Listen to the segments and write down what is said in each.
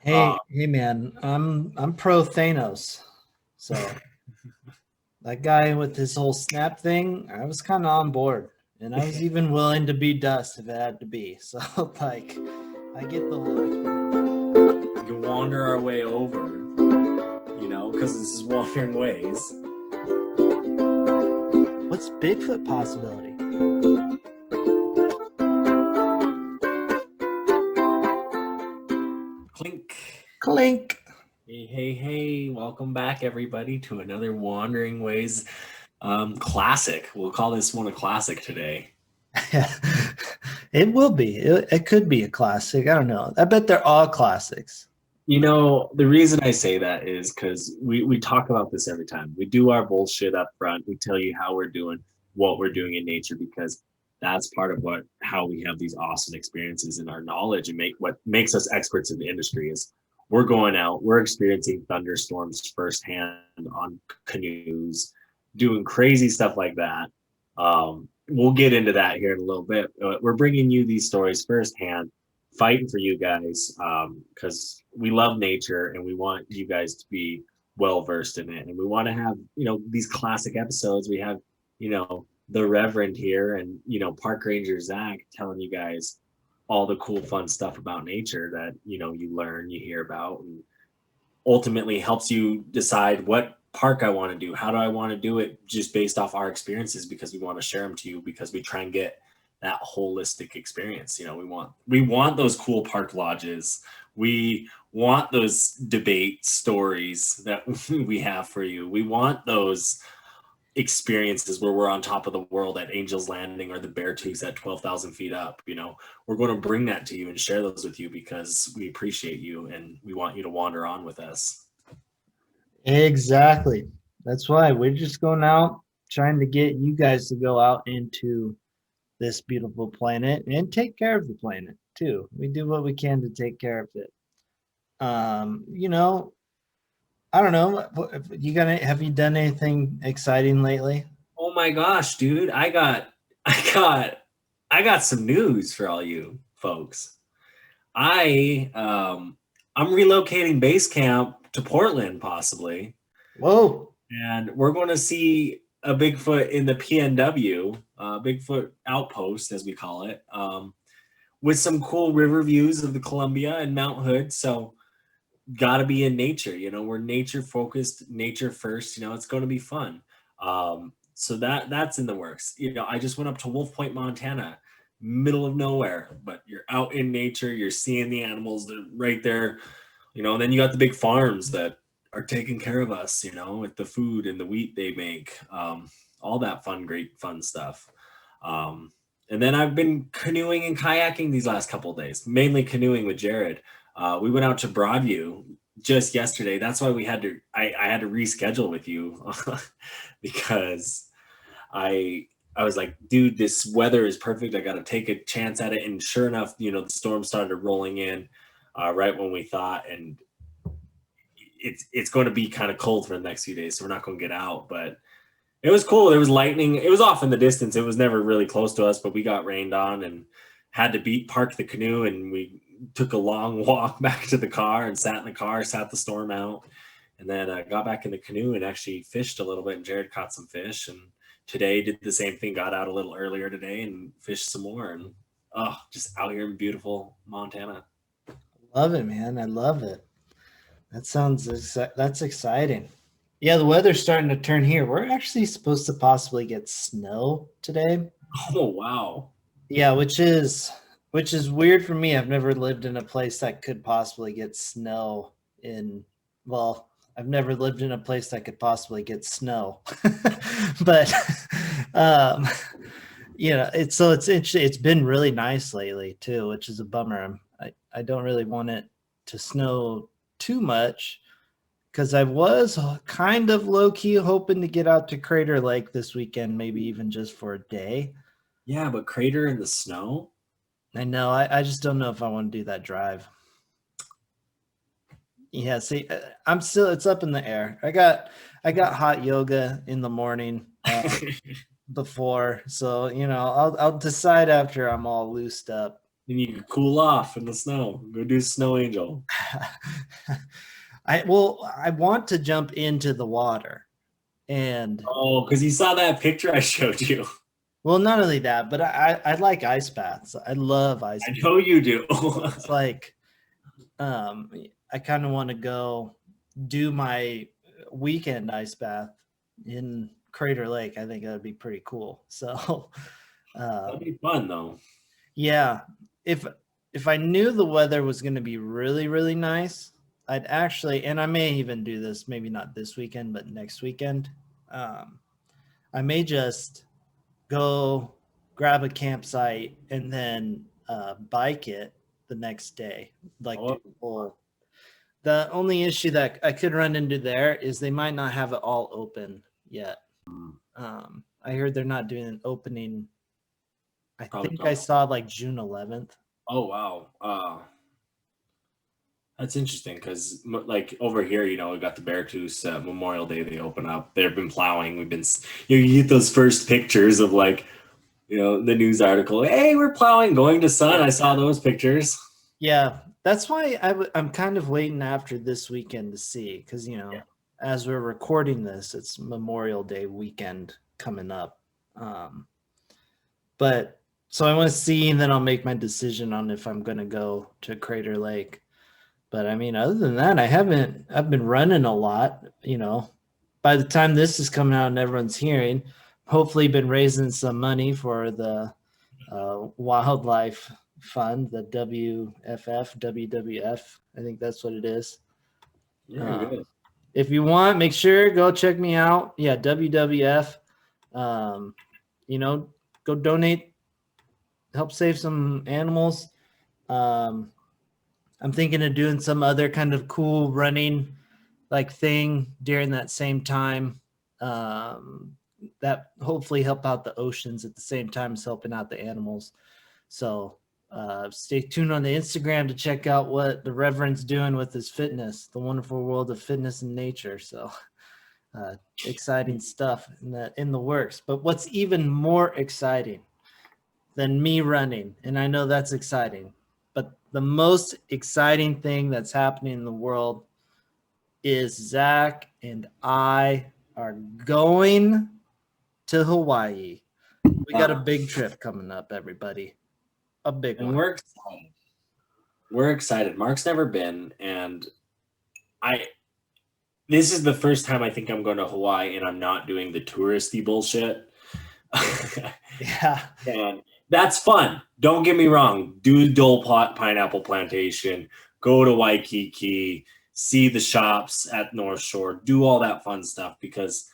Hey, hey, man, I'm pro Thanos. So that guy with his whole snap thing, I was kind of on board, and I was even willing to be dust if it had to be. So like, I get the whole. We can wander our way over, because this is Wandering Ways. What's Bigfoot possibility? Clink. Clink. Hey, hey, hey. Welcome back, everybody, to another Wandering Ways classic. We'll call this one a classic today. It will be. It could be a classic. I don't know. I bet they're all classics. The reason I say that is because we talk about this every time. We do our bullshit up front. We tell you how we're doing, what we're doing in nature, because that's part of how we have these awesome experiences in our knowledge and what makes us experts in the industry is we're going out, we're experiencing thunderstorms firsthand on canoes, doing crazy stuff like that. We'll get into that here in a little bit. We're bringing you these stories firsthand, fighting for you guys because we love nature and we want you guys to be well versed in it, and we want to have these classic episodes. We have the Reverend here and Park Ranger Zach telling you guys all the cool fun stuff about nature that you learn, you hear about, and ultimately helps you decide what park I want to do, how do I want to do it, just based off our experiences, because we want to share them to you, because we try and get that holistic experience. We want those cool park lodges. We want those debate stories that we have for you. We want those experiences where we're on top of the world at Angel's Landing or the Beartooths at 12,000 feet up. We're going to bring that to you and share those with you because we appreciate you and we want you to wander on with us. Exactly. That's why we're just going out trying to get you guys to go out into this beautiful planet and take care of the planet too. We do what we can to take care of it. You know, I don't know. Have you done anything exciting lately? Oh my gosh, dude. I got some news for all you folks. I'm relocating base camp to Portland possibly, Whoa. and we're going to see a Bigfoot in the PNW, Bigfoot outpost as we call it, with some cool river views of the Columbia and Mount Hood. So got to be in nature. We're nature focused, nature first. It's going to be fun. So that's in the works. I just went up to Wolf Point, Montana, middle of nowhere, but you're out in nature, you're seeing the animals, they're right there. And then you got the big farms that are taking care of us, with the food and the wheat they make, all that great fun stuff. And then I've been canoeing and kayaking these last couple of days, mainly canoeing with Jared. We went out to Broadview just yesterday. That's why I had to reschedule with you because I was like, dude, this weather is perfect. I got to take a chance at it. And sure enough, the storm started rolling in right when we thought, and it's going to be kind of cold for the next few days, so we're not going to get out. But it was cool. There was lightning. It was off in the distance. It was never really close to us, but we got rained on and had to park the canoe, and we took a long walk back to the car and sat in the car, sat the storm out, and then got back in the canoe and actually fished a little bit. And Jared caught some fish, and today did the same thing. Got out a little earlier today and fished some more, and just out here in beautiful Montana. Love it, man. I love it. That's exciting. Yeah, the weather's starting to turn here. We're actually supposed to possibly get snow today. Oh wow. Yeah, which is weird for me. I've never lived in a place that could possibly get snow in well, I've never lived in a place that could possibly get snow. But um it's interesting. It's been really nice lately too, which is a bummer. I don't really want it to snow too much because I was kind of low key hoping to get out to Crater Lake this weekend, maybe even just for a day. Yeah, but Crater in the snow? I know. I just don't know if I want to do that drive. Yeah, see, it's up in the air. I got hot yoga in the morning before, so I'll decide after I'm all loosed up. And you can cool off in the snow. Go do Snow Angel. I want to jump into the water, and Oh, because you saw that picture I showed you. well, not only that, but I like ice baths. I love ice I baths. know you do. It's like um, I kind of want to go do my weekend ice bath in Crater Lake. I think that would be pretty cool. So, That'd um, be fun though. yeah, if if I knew the weather was going to be really really nice, I'd actually, and I may even do this, maybe not this weekend, but next weekend. Um, I may just go grab a campsite and then bike it the next day, like do Oh, the whole. The only issue that I could run into there is they might not have it all open yet. I heard they're not doing an opening. I probably think I don't. saw like June 11th. Oh wow. That's interesting because like over here, we got the Beartooth Memorial Day. They open up. They've been plowing. We've been, you get those first pictures of like, the news article. Hey, we're plowing, going to Sun. Yeah. I saw those pictures. Yeah, that's why I'm kind of waiting after this weekend to see, because Yeah. as we're recording this, it's Memorial Day weekend coming up. Um, but so I want to see, and then I'll make my decision on if I'm going to go to Crater Lake. But I mean, other than that, I've been running a lot. By the time this is coming out and everyone's hearing, hopefully been raising some money for the wildlife fund, the WWF. I think that's what it is. Very good. If you want, make sure go check me out. Yeah, WWF. Um, you know, go donate, help save some animals. Um, I'm thinking of doing some other kind of cool running like thing during that same time. That hopefully help out the oceans at the same time as helping out the animals. So stay tuned on the Instagram to check out what the Reverend's doing with his fitness, the wonderful world of fitness and nature. So exciting stuff in the works. But what's even more exciting than me running, and I know that's exciting, but the most exciting thing that's happening in the world is Zach and I are going to Hawaii. We got a big trip coming up, everybody. A big And one. we're excited. We're excited. Mark's never been, and I. This is the first time I think I'm going to Hawaii, and I'm not doing the touristy bullshit. Yeah. And that's fun. Don't get me wrong. Do Dole Pineapple Plantation. Go to Waikiki. See the shops at North Shore. Do all that fun stuff because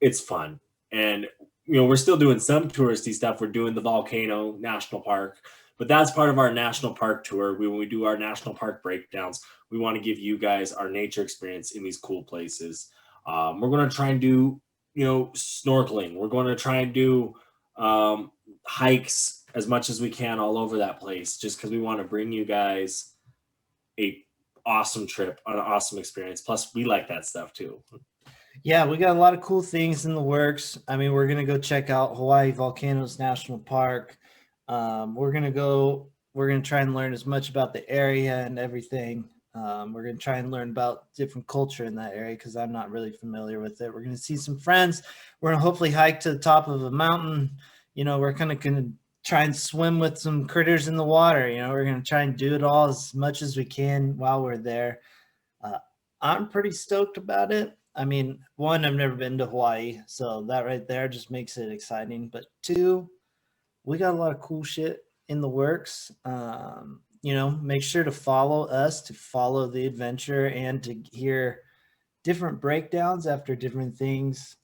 it's fun. And we're still doing some touristy stuff. We're doing the Volcano National Park, but that's part of our national park tour. When we do our national park breakdowns, we want to give you guys our nature experience in these cool places. We're going to try and do, snorkeling. We're going to try and do hikes as much as we can all over that place, just because we want to bring you guys a awesome trip, an awesome experience. Plus, we like that stuff too. Yeah, we got a lot of cool things in the works. I mean, we're gonna go check out Hawaii Volcanoes National Park. We're gonna try and learn as much about the area and everything. We're gonna try and learn about different culture in that area because I'm not really familiar with it. We're gonna see some friends. We're gonna hopefully hike to the top of a mountain. We're kind of gonna try and swim with some critters in the water. We're gonna try and do it all as much as we can while we're there. Uh, I'm pretty stoked about it. I mean, one, I've never been to Hawaii, so that right there just makes it exciting. But two, we got a lot of cool shit in the works. Make sure to follow us to follow the adventure and to hear different breakdowns after different things.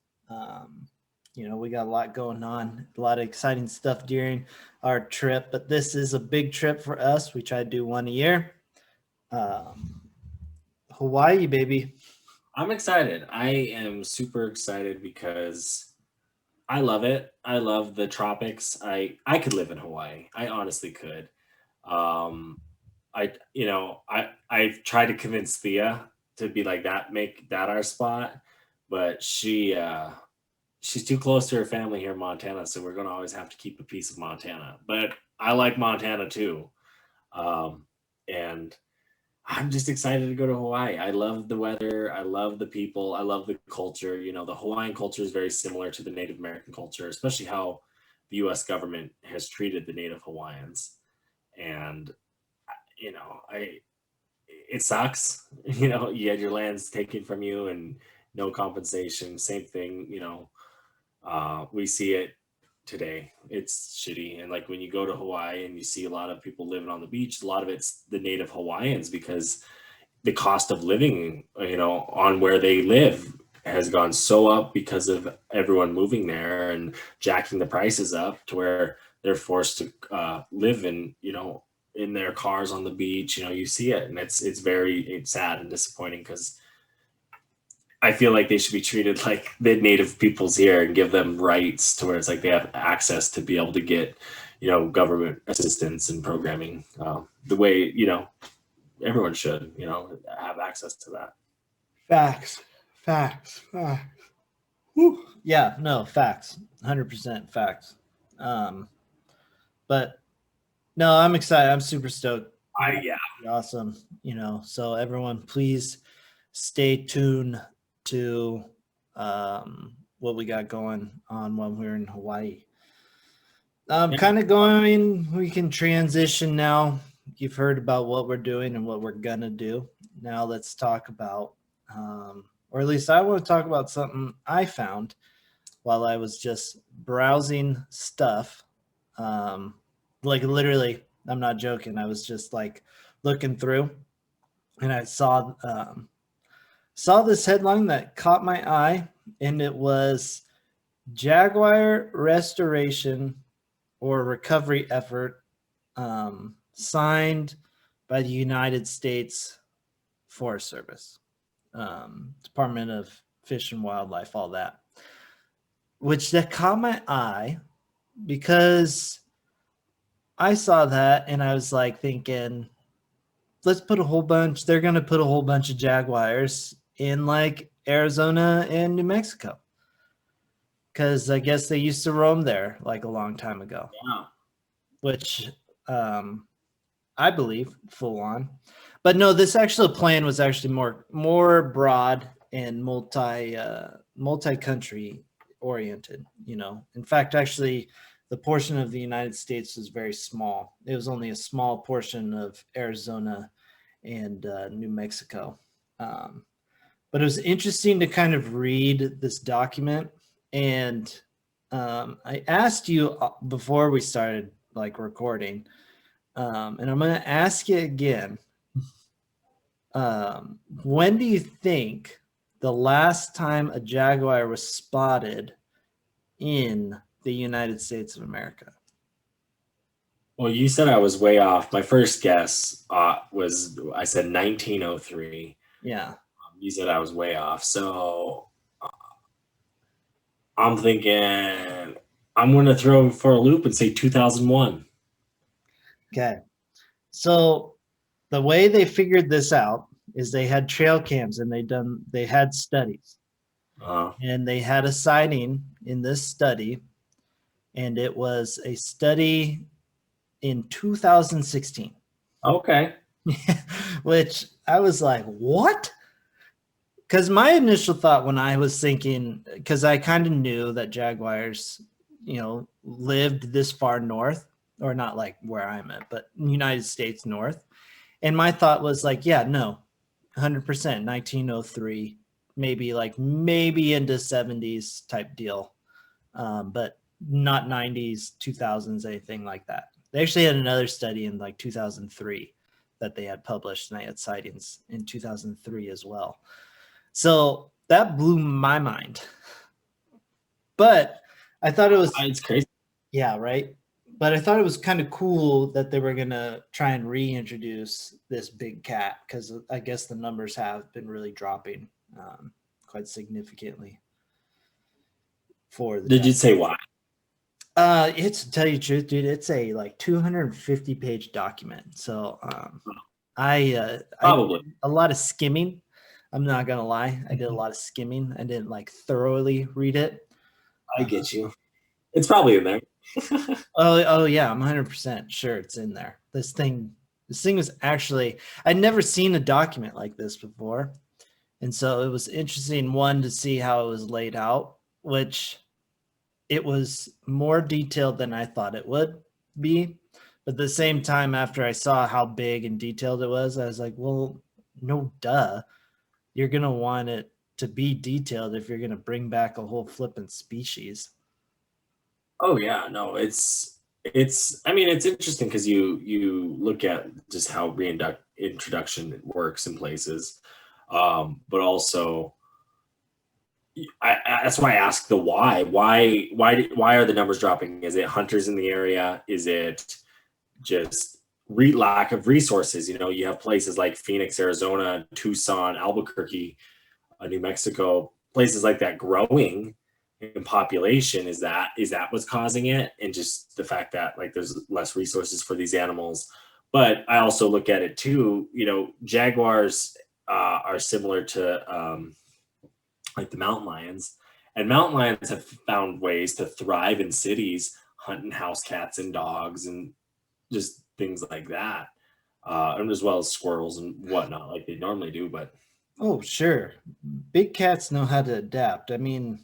We got a lot going on, a lot of exciting stuff during our trip, but this is a big trip for us. We try to do one a year. Hawaii, baby. I'm excited. I am super excited because I love it. I love the tropics. I could live in Hawaii. I honestly could. Um, I've tried to convince Thea to be like that, make that our spot, but she's too close to her family here in Montana, so we're gonna always have to keep a piece of Montana. But I like Montana too. And I'm just excited to go to Hawaii. I love the weather. I love the people. I love the culture. The Hawaiian culture is very similar to the Native American culture, especially how the U.S. government has treated the Native Hawaiians. And I it sucks. You had your lands taken from you and no compensation. Same thing. We see it today. It's shitty. And like when you go to Hawaii and you see a lot of people living on the beach, a lot of it's the native Hawaiians because the cost of living, on where they live has gone so up because of everyone moving there and jacking the prices up to where they're forced to live in their cars on the beach. You see it, and it's sad and disappointing because I feel like they should be treated like the native peoples here and give them rights to where it's like they have access to be able to get, government assistance and programming the way, everyone should, have access to that. Facts. Whew. Yeah, no, facts. 100% facts. But no, I'm excited. I'm super stoked. Yeah. Awesome. So everyone, please stay tuned to what we got going on while we're in Hawaii. Kind of going, we can transition now. You've heard about what we're doing and what we're going to do. Now let's talk about, or at least I want to talk about something I found while I was just browsing stuff. Like literally, I'm not joking. I was just like looking through and I saw this headline that caught my eye, and it was Jaguar restoration or recovery effort signed by the United States Forest Service, Department of Fish and Wildlife, all that, which that caught my eye because I saw that and I was like thinking, they're going to put a whole bunch of jaguars in like Arizona and New Mexico. Because I guess they used to roam there like a long time ago. Yeah. Which I believe full on. But no, this actual plan was actually more broad and multi-country oriented, In fact, actually, the portion of the United States was very small. It was only a small portion of Arizona and New Mexico. But it was interesting to kind of read this document. And I asked you before we started like recording, and I'm going to ask you again. When do you think the last time a jaguar was spotted in the United States of America? Well, you said I was way off. My first guess I said 1903. Yeah. You said I was way off. So I'm thinking I'm going to throw for a loop and say 2001. Okay. So the way they figured this out is they had trail cams and they had studies. And they had a sighting in this study, and it was a study in 2016. Okay. Which I was like, what? Because my initial thought when I was thinking, because I kind of knew that jaguars, lived this far north, or not like where I'm at, but United States north. And my thought was like, yeah, no, 100%, 1903, maybe into 70s type deal, but not 90s, 2000s, anything like that. They actually had another study in like 2003 that they had published, and they had sightings in 2003 as well. So that blew my mind. But I thought it was... It's crazy. Yeah, right? But I thought it was kind of cool that they were going to try and reintroduce this big cat, because I guess the numbers have been really dropping quite significantly. Did you say why? It's, to tell you the truth, dude, it's a like 250-page document. So I did a lot of skimming. I'm not going to lie. I did a lot of skimming. I didn't like thoroughly read it. I get you. It's probably in there. Oh yeah, I'm 100% sure it's in there. This thing This thing was actually, I'd never seen a document like this before. And so it was interesting, one, to see how it was laid out, which it was more detailed than I thought it would be. But at the same time, after I saw how big and detailed it was, I was like, well, no, duh. You're going to want it to be detailed if you're going to bring back a whole flippant species. Oh yeah, no, it's I mean it's interesting because you look at just how reintroduction works in places, but also that's why I ask the why are the numbers dropping? Is it hunters in the area? Is it just lack of resources? You know, you have places like Phoenix, Arizona, Tucson, Albuquerque, New Mexico, places like that growing in population. Is that what's causing it? And just the fact that like there's less resources for these animals. But I also look at it too, you know, jaguars are similar to like the mountain lions, and mountain lions have found ways to thrive in cities, hunting house cats and dogs and just things like that, and as well as squirrels and whatnot, like they normally do. But Oh, sure. Big cats know how to adapt. I mean,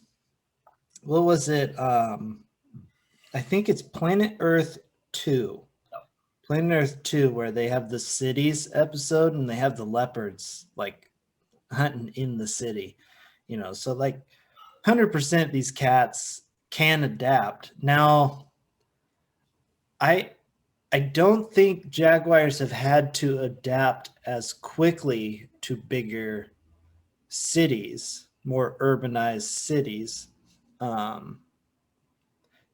what was it? I think it's Planet Earth 2. Planet Earth 2, where they have the cities episode and they have the leopards like hunting in the city. You know, so like 100% these cats can adapt. Now, I I don't think jaguars have had to adapt as quickly to bigger cities, more urbanized cities, um,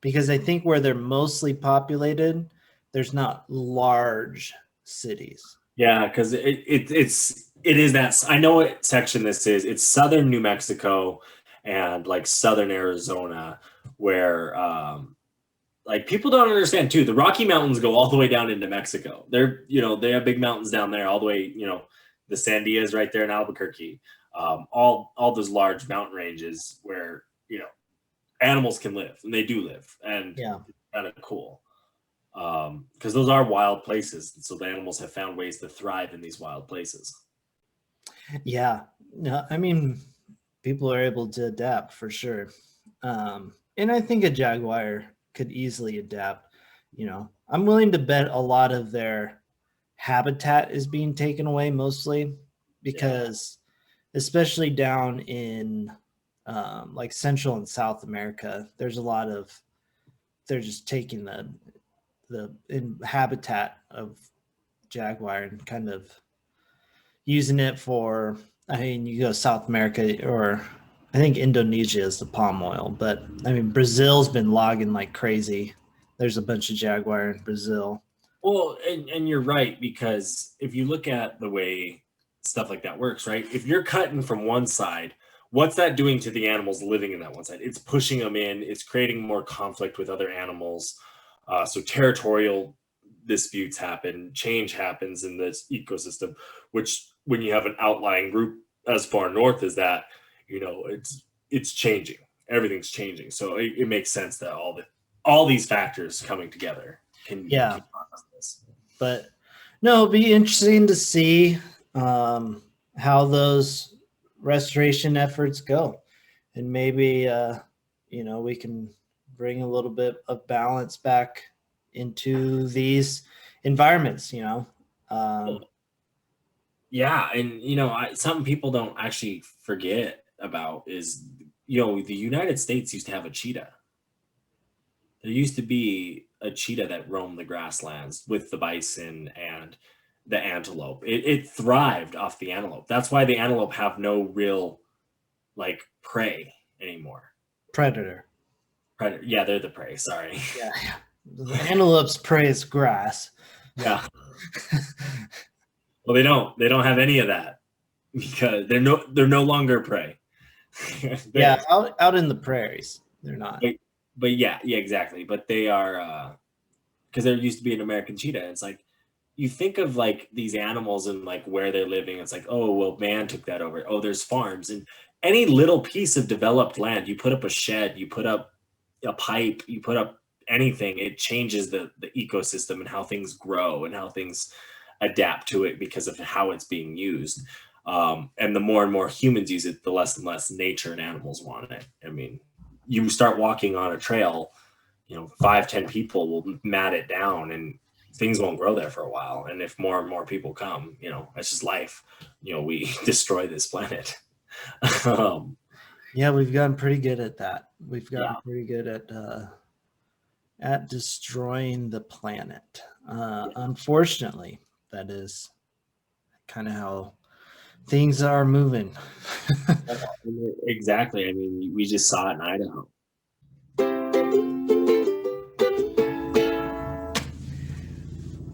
because I think where they're mostly populated, there's not large cities. yeah, because it is that I know what section this is. It's southern New Mexico and like southern Arizona, where like people don't understand too. The Rocky Mountains go all the way down into Mexico. They have big mountains down there, all the way. The Sandias right there in Albuquerque. All those large mountain ranges where animals can live, and they do live, and Yeah. it's kind of cool because those are wild places. So the animals have found ways to thrive in these wild places. Yeah. No, I mean, people are able to adapt for sure. And I think a jaguar could easily adapt. I'm willing to bet a lot of their habitat is being taken away mostly because, especially down in like Central and South America, there's a lot of, they're just taking the habitat of jaguar and kind of using it for, I mean, you go South America, or I think Indonesia is the palm oil, but I mean, Brazil's been logging like crazy. There's a bunch of jaguar in Brazil. Well, and you're right, because if you look at the way stuff like that works, right? If you're cutting from one side, what's that doing to the animals living in that one side? It's pushing them in. It's creating more conflict with other animals. So territorial disputes happen, change happens in this ecosystem, which when you have an outlying group as far north as that, it's changing. Everything's changing. So it makes sense that all these factors coming together can cause this. But no, it'll be interesting to see how those restoration efforts go, and maybe we can bring a little bit of balance back into these environments. Yeah, and something people don't actually forget about is the United States used to have a cheetah. There used to be a cheetah that roamed the grasslands with the bison and the antelope. It thrived off the antelope. That's why the antelope have no real like prey anymore. Predator. Yeah, they're the prey. Sorry. Yeah. The antelope's prey is grass. Yeah. Well, they don't have any of that because they're no longer prey. Yeah, out in the prairies, they're not. But yeah, exactly. But they are because there used to be an American cheetah. It's like you think of like these animals and like where they're living. It's like, oh well, man took that over. Oh, there's farms, and any little piece of developed land, you put up a shed, you put up a pipe, you put up anything, it changes the ecosystem and how things grow and how things adapt to it because of how it's being used. And the more and more humans use it, the less and less nature and animals want it. I mean, you start walking on a trail, 5-10 people will mat it down and things won't grow there for a while. And if more and more people come, it's just life. We destroy this planet. Yeah, we've gotten pretty good at that. We've gotten Yeah. pretty good at destroying the planet. Unfortunately, that is kind of how things are moving. Exactly. I mean, we just saw it in Idaho.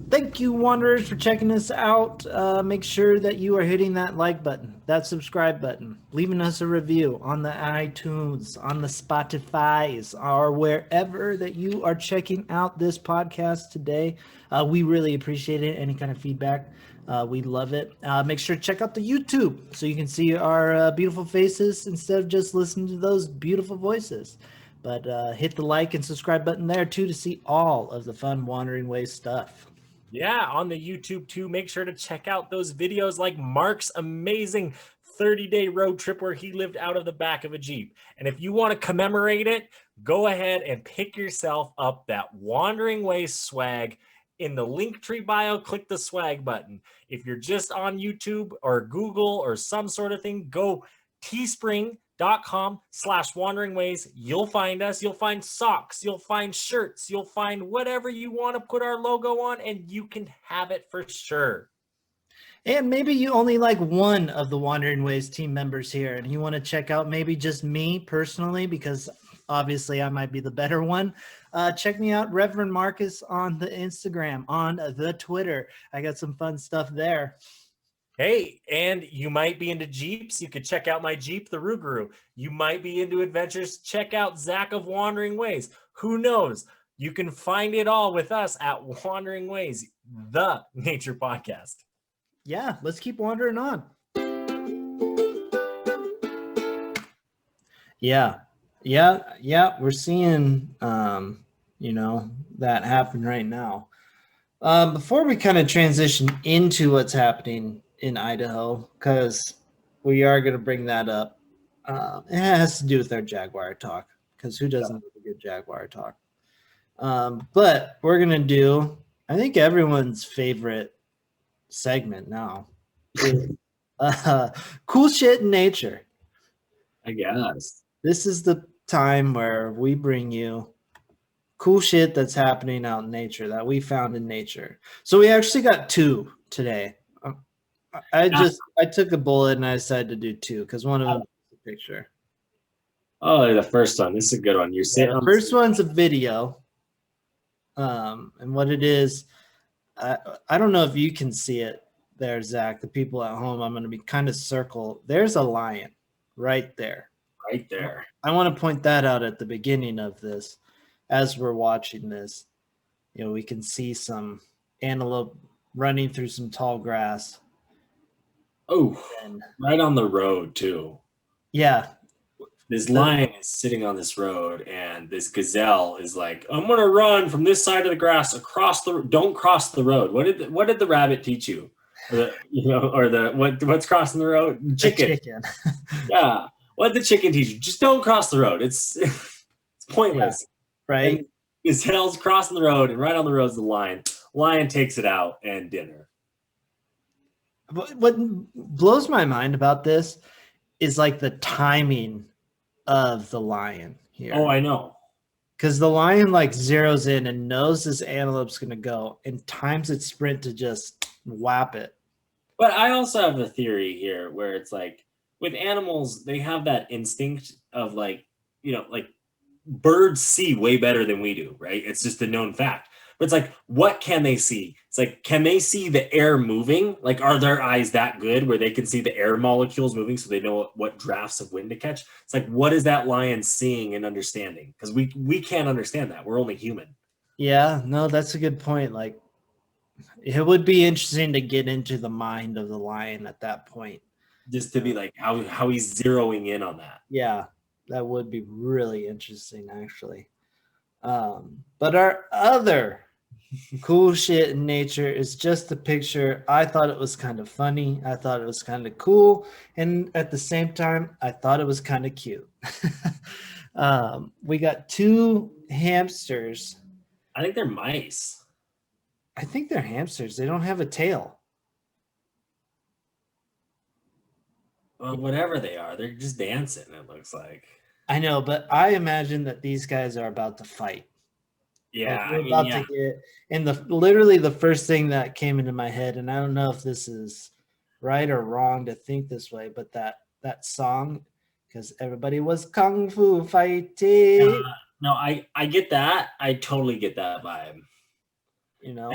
Thank you, Wanderers, for checking us out. Make sure that you are hitting that like button, that subscribe button, leaving us a review on the iTunes, on the Spotify's, or wherever that you are checking out this podcast today. We really appreciate it. Any kind of feedback, we love it. Make sure to check out the YouTube so you can see our beautiful faces instead of just listening to those beautiful voices. But hit the like and subscribe button there, too, to see all of the fun Wandering Ways stuff. Yeah, on the YouTube too. Make sure to check out those videos like Mark's amazing 30-day road trip where he lived out of the back of a Jeep. And if you want to commemorate it, go ahead and pick yourself up that Wandering Ways swag. In the Linktree bio, click the swag button. If you're just on YouTube or Google or some sort of thing, go teespring.com/wanderingways. You'll find us. You'll find socks. You'll find shirts. You'll find whatever you want to put our logo on, and you can have it for sure. And maybe you only like one of the Wandering Ways team members here, and you want to check out maybe just me personally, because obviously I might be the better one. Check me out, Reverend Marcus, on the Instagram, on the Twitter. I got some fun stuff there. Hey, and you might be into Jeeps. You could check out my Jeep, the Rougarou. You might be into adventures. Check out Zach of Wandering Ways. Who knows? You can find it all with us at Wandering Ways, the nature podcast. Yeah, let's keep wandering on. Yeah. We're seeing, that happen right now. Before we kind of transition into what's happening in Idaho, because we are going to bring that up. It has to do with our jaguar talk, because who doesn't have a good jaguar talk? But we're going to do, I think, everyone's favorite segment now. Cool shit in nature. I guess. This is the time where we bring you cool shit that's happening out in nature that we found in nature. So we actually got two today. I took a bullet and I decided to do two because one of them is a picture. Oh, the first one. This is a good one. You're sitting on The first one's a video. And what it is, I don't know if you can see it there, Zach. The people at home, I'm going to be kind of circle. There's a lion right there. Right there. I want to point that out at the beginning of this. As we're watching this, we can see some antelope running through some tall grass. Oh, right on the road too. Yeah. This lion is sitting on this road, and this gazelle is like, "I'm gonna run from this side of the grass across the. Don't cross the road." What did the rabbit teach you? What's crossing the road? Chicken. Yeah. What did the chicken teach you? Just don't cross the road. It's pointless. Yeah. Right. And gazelle's crossing the road, and right on the road is the lion. Lion takes it out, and dinner. What blows my mind about this is like the timing of the lion here. Oh, I know. Because the lion like zeroes in and knows this antelope's going to go and times its sprint to just whap it. But I also have a theory here where it's like with animals, they have that instinct of like birds see way better than we do, right? It's just a known fact. But it's like, what can they see? It's like, can they see the air moving? Like, are their eyes that good where they can see the air molecules moving so they know what drafts of wind to catch? It's like, what is that lion seeing and understanding? Because we can't understand that. We're only human. Yeah, no, that's a good point. Like, it would be interesting to get into the mind of the lion at that point. Just to be like, how he's zeroing in on that. Yeah, that would be really interesting, actually. But our other Cool shit in nature is just a picture. I thought it was kind of funny. I thought it was kind of cool. And at the same time, I thought it was kind of cute. We got two hamsters. I think they're mice. I think they're hamsters. They don't have a tail. Well, whatever they are, they're just dancing, it looks like. I know, but I imagine that these guys are about to fight. Yeah, Like, we're about to get, and literally the first thing that came into my head, and I don't know if this is right or wrong to think this way, but that song, because everybody was kung fu fighting. No, I get that. I totally get that vibe. You know,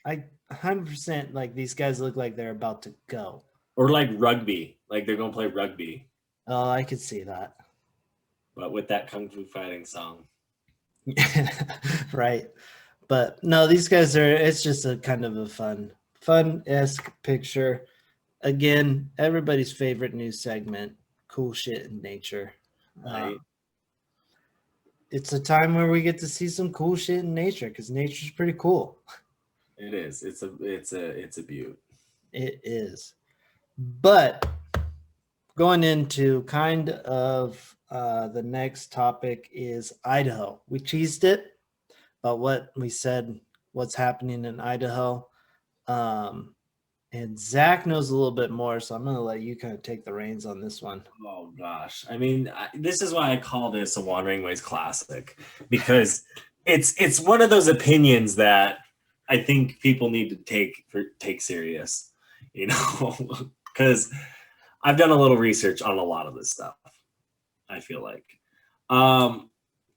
I 100% like these guys look like they're about to go. Or like rugby, like they're gonna play rugby. Oh, I could see that. But with that kung fu fighting song. Right. But no, these guys are, it's just a kind of a fun-esque picture. Again, everybody's favorite news segment, cool shit in nature. Right. It's a time where we get to see some cool shit in nature because nature's pretty cool. It is. It's a beaut. It is. But going into kind of the next topic is Idaho. We teased it about what we said, what's happening in Idaho. And Zach knows a little bit more, so I'm going to let you kind of take the reins on this one. Oh gosh, I mean, this is why I call this a Wandering Ways classic, because it's one of those opinions that I think people need to take serious, you know, because I've done a little research on a lot of this stuff. I feel like,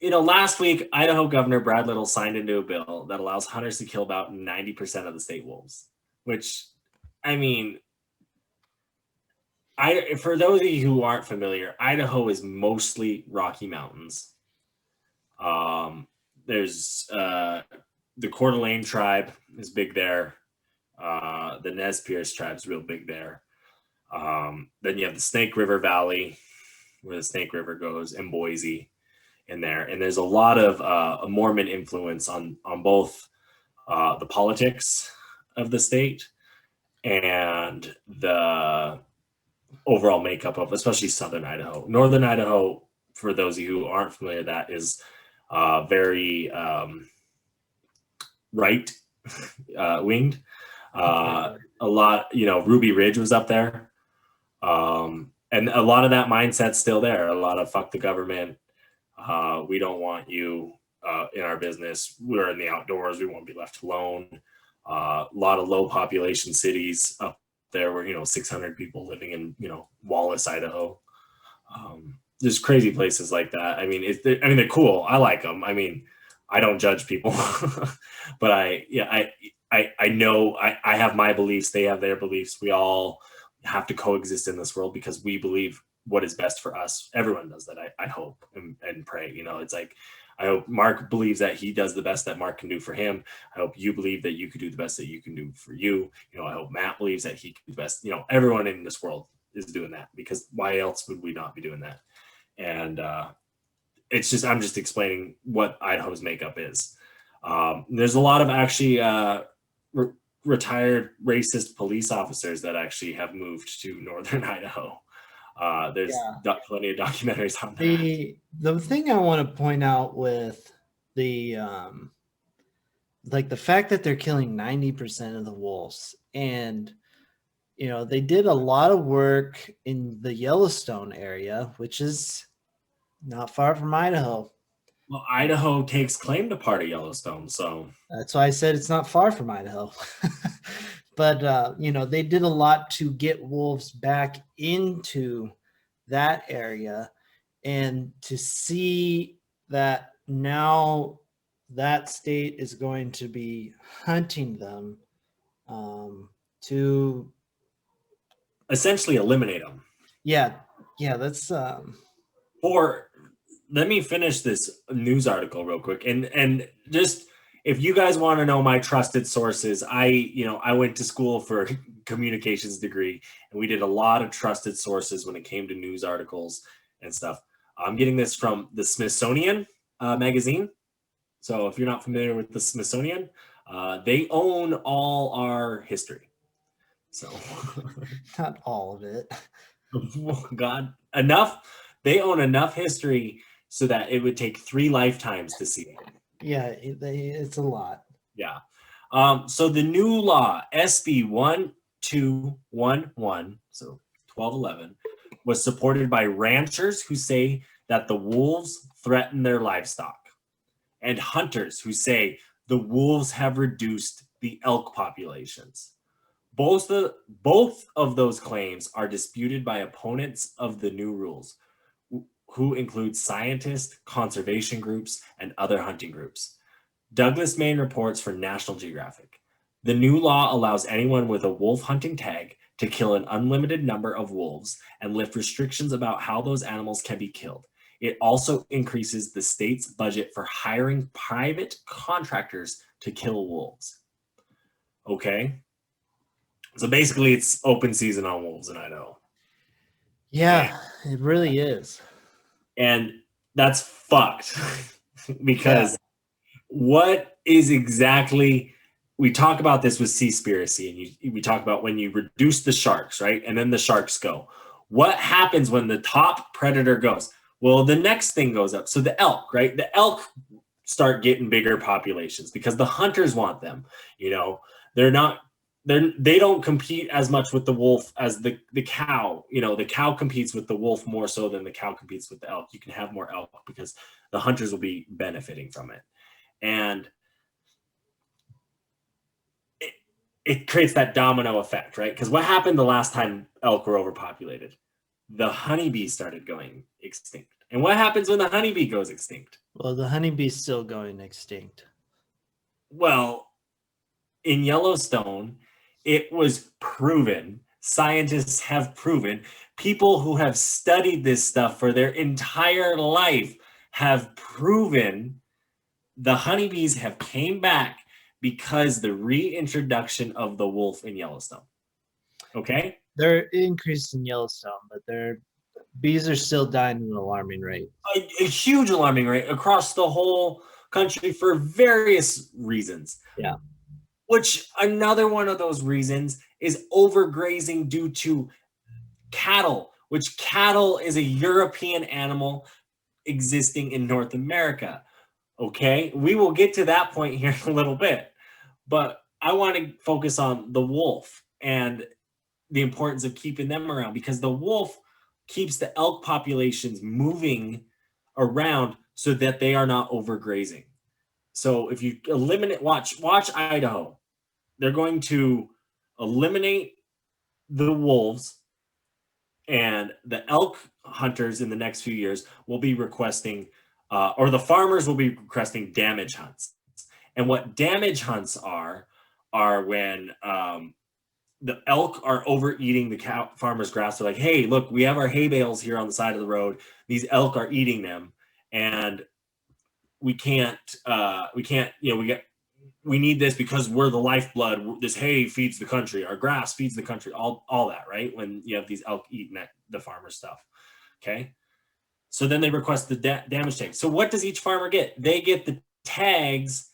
last week Idaho Governor Brad Little signed into a bill that allows hunters to kill about 90% of the state wolves, which, I mean, for those of you who aren't familiar, Idaho is mostly Rocky Mountains. There's the Coeur d'Alene tribe is big there. The Nez Perce tribe is real big there. Then you have the Snake River Valley, where the Snake River goes, and Boise in there. And there's a lot of Mormon influence on both the politics of the state and the overall makeup of especially southern Idaho. Northern Idaho, for those of you who aren't familiar, that is very right winged. A lot, Ruby Ridge was up there. And a lot of that mindset's still there. A lot of fuck the government. We don't want you in our business. We're in the outdoors. We won't be left alone. A lot of low population cities up there where, 600 people living in, Wallace, Idaho. There's crazy places like that. I mean, they're cool. I like them. I mean, I don't judge people, but I know I have my beliefs. They have their beliefs. We all have to coexist in this world because we believe what is best for us. Everyone does that. I hope and pray, it's like, I hope Mark believes that he does the best that Mark can do for him. I hope you believe that you can do the best that you can do for you. I hope Matt believes that he can do the best. Everyone in this world is doing that because why else would we not be doing that? And it's just, I'm just explaining what Idaho's makeup is. There's a lot of actually retired racist police officers that actually have moved to northern Idaho. There's plenty of documentaries on that. The thing I want to point out with the the fact that they're killing 90% of the wolves, and they did a lot of work in the Yellowstone area, which is not far from Idaho. Well, Idaho takes claim to part of Yellowstone, so that's why I said it's not far from Idaho. But they did a lot to get wolves back into that area, and to see that now that state is going to be hunting them to essentially eliminate them. Yeah, that's let me finish this news article real quick, and just if you guys want to know my trusted sources, I went to school for a communications degree, and we did a lot of trusted sources when it came to news articles and stuff. I'm getting this from the Smithsonian magazine. So if you're not familiar with the Smithsonian, they own all our history. So Not all of it. God, enough. They own enough history so that it would take 3 lifetimes to see it. Yeah, it's a lot. Yeah. So the new law, SB 1211, so 1211, was supported by ranchers who say that the wolves threaten their livestock, and hunters who say the wolves have reduced the elk populations. Both of those claims are disputed by opponents of the new rules, who include scientists, conservation groups, and other hunting groups. Douglas Main reports for National Geographic. The new law allows anyone with a wolf hunting tag to kill an unlimited number of wolves and lift restrictions about how those animals can be killed. It also increases the state's budget for hiring private contractors to kill wolves. Okay? So basically, it's open season on wolves in Idaho. Yeah, it really is. And that's fucked because what is exactly, we talk about this with Seaspiracy, and we talk about when you reduce the sharks, right? And then the sharks go. What happens when the top predator goes? Well, the next thing goes up. So the elk, right? The elk start getting bigger populations because the hunters want them. You know, they don't compete as much with the wolf as the cow. You know, the cow competes with the wolf more so than the cow competes with the elk. You can have more elk because the hunters will be benefiting from it. And it creates that domino effect, right? Because what happened the last time elk were overpopulated? The honeybees started going extinct. And what happens when the honeybee goes extinct? Well, the honeybee's still going extinct. Well, in Yellowstone, it was proven, scientists have proven, people who have studied this stuff for their entire life have proven the honeybees have came back because the reintroduction of the wolf in Yellowstone. Okay? They're increased in Yellowstone, but their bees are still dying at an alarming rate. A huge alarming rate across the whole country for various reasons. Yeah. Which another one of those reasons is overgrazing due to cattle, which cattle is a European animal existing in North America. Okay, we will get to that point here in a little bit, but I want to focus on the wolf and the importance of keeping them around, because the wolf keeps the elk populations moving around so that they are not overgrazing. So if you eliminate, watch Idaho, they're going to eliminate the wolves, and the elk hunters in the next few years will be requesting, or the farmers will be requesting damage hunts. And what damage hunts are when the elk are overeating the farmer's grass. They're like, hey, look, we have our hay bales here on the side of the road. These elk are eating them, and we can't, we need this because we're the lifeblood. This hay feeds the country. Our grass feeds the country. All that, right? When you have these elk eating the farmer stuff. Okay. So then they request the damage tag. So what does each farmer get? They get the tags,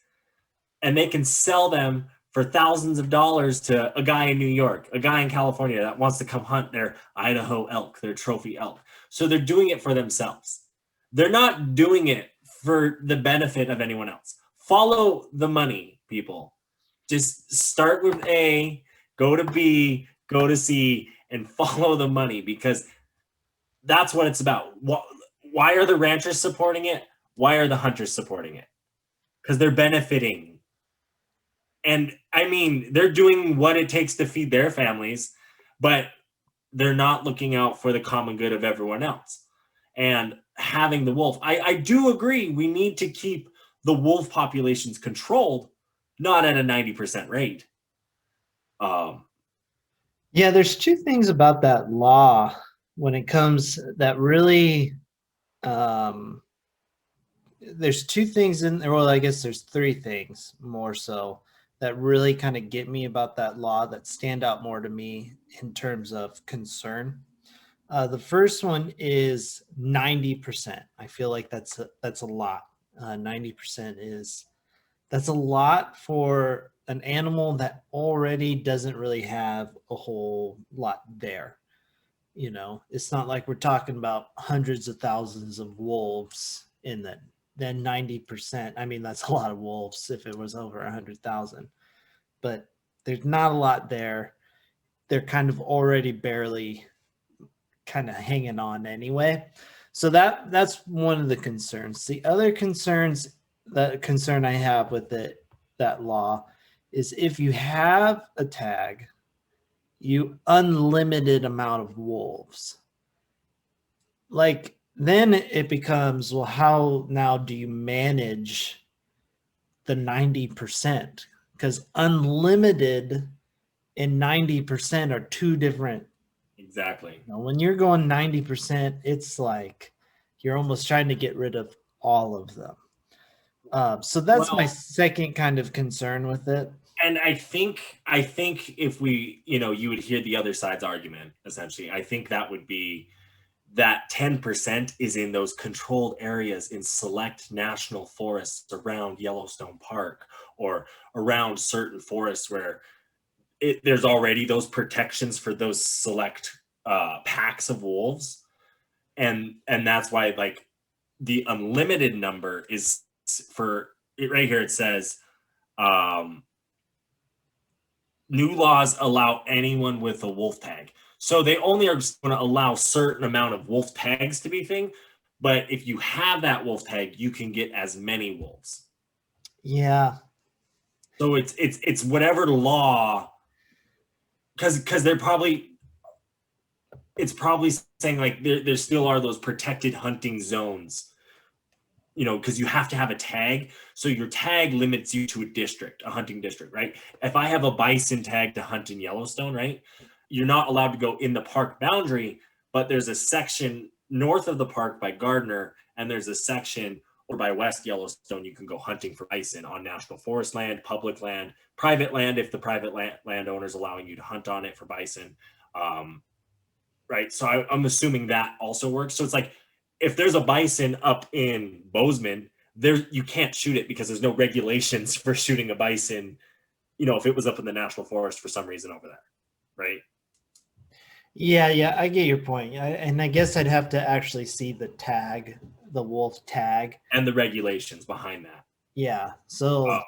and they can sell them for thousands of dollars to a guy in New York, a guy in California that wants to come hunt their Idaho elk, their trophy elk. So they're doing it for themselves. They're not doing it for the benefit of anyone else. Follow the money, people. Just start with A, go to B, go to C, and follow the money, because that's what it's about. Why are the ranchers supporting it? Why are the hunters supporting it? Because they're benefiting. And I mean, they're doing what it takes to feed their families, but they're not looking out for the common good of everyone else. And having the wolf, I do agree, we need to keep the wolf populations controlled, not at a 90% rate. Yeah, there's two things about that law when it comes that really, there's two things in there. Well, I guess there's three things more so that really kind of get me about that law, that stand out more to me in terms of concern. The first one is 90%. I feel like that's a lot. 90% is. That's a lot for an animal that already doesn't really have a whole lot there. You know, it's not like we're talking about hundreds of thousands of wolves in that. Then 90%. I mean, that's a lot of wolves if it was over 100,000. But there's not a lot there. They're kind of already barely kind of hanging on anyway. So that's one of the concerns. The other concern I have with that law is if you have a tag, you unlimited amount of wolves. Like then it becomes, well, how now do you manage the 90%? Because unlimited and 90% are two different. Exactly. You know, when you're going 90%, it's like you're almost trying to get rid of all of them. So that's my second kind of concern with it. And I think if we, you would hear the other side's argument, essentially. I think that would be that 10% is in those controlled areas in select national forests around Yellowstone Park or around certain forests where there's already those protections for those select packs of wolves. And that's why like the unlimited number is for it right here. It says, new laws allow anyone with a wolf tag. So they only are going to allow a certain amount of wolf tags to be thing. But if you have that wolf tag, you can get as many wolves. Yeah. So it's whatever law, because they're probably, it's probably saying like there still are those protected hunting zones, because you have to have a tag. So your tag limits you to a hunting district, right? If I have a bison tag to hunt in Yellowstone, right? You're not allowed to go in the park boundary, but there's a section north of the park by Gardner, and there's a section or by West Yellowstone you can go hunting for bison on national forest land, public land, private land if the private landowner is allowing you to hunt on it for bison. Right? So I'm assuming that also works. So it's like, if there's a bison up in Bozeman, you can't shoot it because there's no regulations for shooting a bison, if it was up in the national forest for some reason over there, right? Yeah, I get your point. And I guess I'd have to actually see the tag, the wolf tag. And the regulations behind that. Yeah, so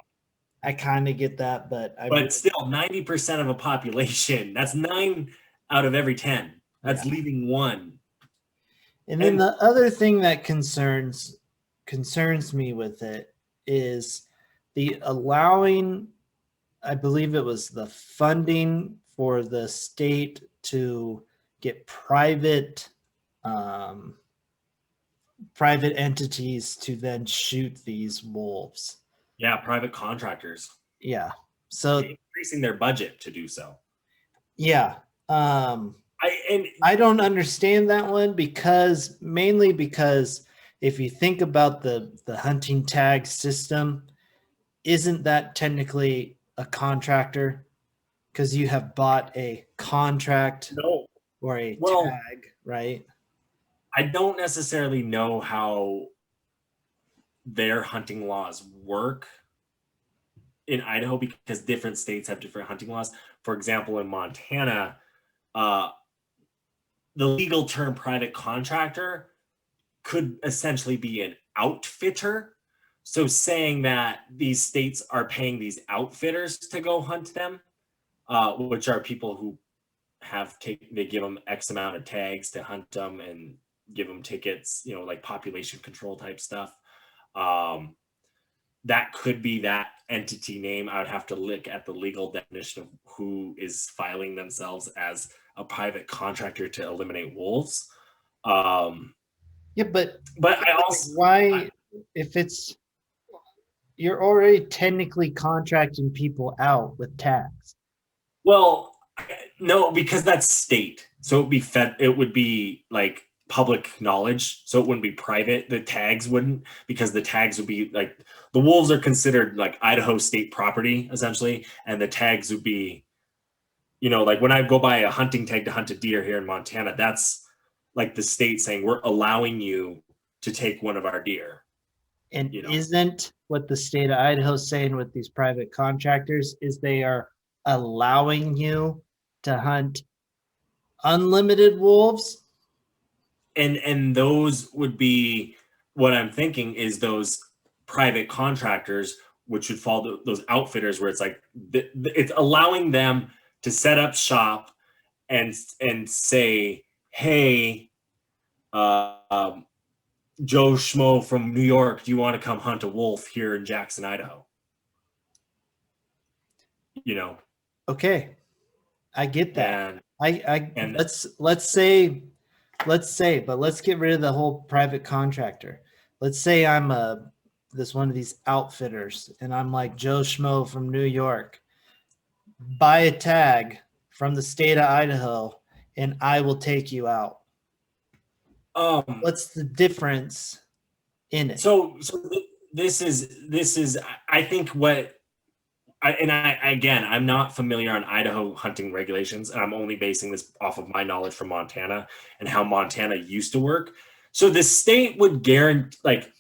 I kind of get that, but still 90% of a population, that's 9 out of every 10. That's leaving one. And then the other thing that concerns me with it is the allowing, I believe it was the funding for the state to get private entities to then shoot these wolves. Yeah, private contractors. Yeah. So increasing their budget to do so. Yeah. I don't understand that one mainly because if you think about the hunting tag system, isn't that technically a contractor? Because you have bought a contract or a tag, right? I don't necessarily know how their hunting laws work in Idaho because different states have different hunting laws. For example, in Montana, the legal term private contractor could essentially be an outfitter. So saying that these states are paying these outfitters to go hunt them, which are people who they give them X amount of tags to hunt them and give them tickets, like population control type stuff. That could be that entity name. I would have to look at the legal definition of who is filing themselves as a private contractor to eliminate wolves. Yeah, but I also if you're already technically contracting people out with tags. Well, no, because that's state. So it would be like public knowledge. So it wouldn't be private. The tags wouldn't, because the tags would be like, the wolves are considered like Idaho state property essentially. And the tags would be, like when I go buy a hunting tag to hunt a deer here in Montana, that's like the state saying, we're allowing you to take one of our deer. And you know. isn't what the state of Idaho is saying with these private contractors is they are allowing you to hunt unlimited wolves? And those would be, what I'm thinking is those private contractors, which would fall those outfitters, where it's like it's allowing them to set up shop and say, hey, Joe Schmo from New York, do you want to come hunt a wolf here in Jackson, Idaho? You know, Okay, I get that. and I and let's say, but let's get rid of the whole private contractor. Let's say I'm this one of these outfitters, and I'm like Joe Schmo from New York. Buy a tag from the state of Idaho, and I will take you out. What's the difference in it? so this is I think what again, I'm not familiar on Idaho hunting regulations, and I'm only basing this off of my knowledge from Montana and how Montana used to work. So the state would guarantee, like